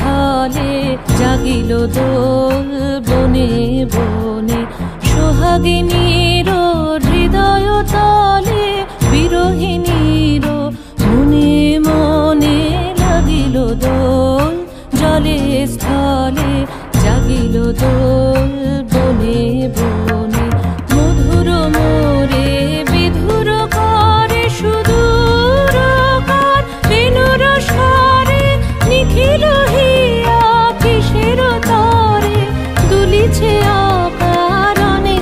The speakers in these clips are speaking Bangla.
স্থলে জাগিল দোল বনে বনে। সোহাগিনীর হৃদয় তলে বিরহিণীর মনে মনে লাগিল দোল। জলে স্থলে জাগিল দোল বনে বনে। মধুর মোরে বিধুর করে সুদূর কার বেণুর স্বরে নিখিল হিয়া কিসের তরে দুলিছে অকারণে।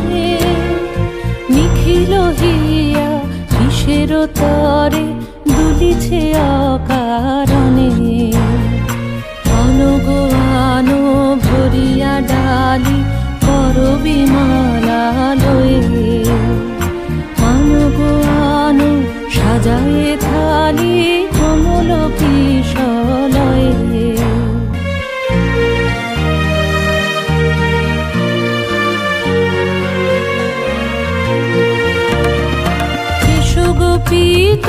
নিখিল হিয়া কিসের তরে দুলিছে অকারণে। আনো আনো ভরিয়া ডালি করবি মালা লয়ে। আনো আনো সাজায়ে থালি কমল কিশলয়ে। এসো গোপীত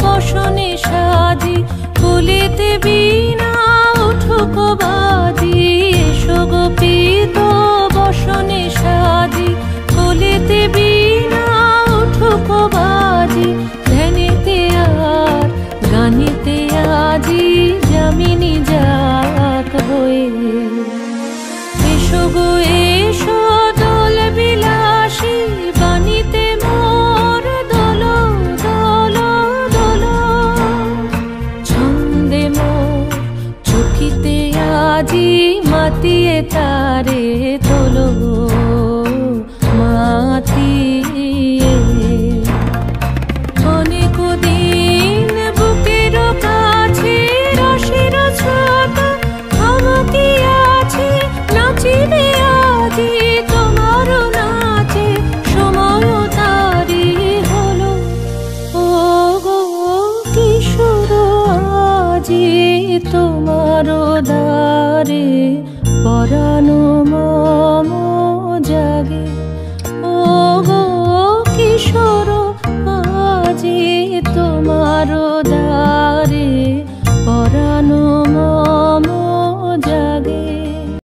বসনে সাজি কুলিতে বীণা উঠুক বাজি। এসো গোপীত বসনে সাজি কুলিতে বীণা উঠুক বাজি। ধ্যানেতে আর গানেতে আজি যামিনী যাক হয়ে। এসো গো এসো দোল বিলাসী বাণীতে মোর দোল দোল দোল। ছন্দে মোর চোখিতে আজি মাতিয়ে তারে তোলো মাতিয়ে। অনেক দিন বুকের কাছে রসের ছোট আমাকে আছে নাচিবে আজি তোমার নাচে সময় তারি হলো। ও গো কিশোর আজি তোমার দ্বারে পরানো মম জাগে। ও গো কিশোর আজি তোমার দ্বারে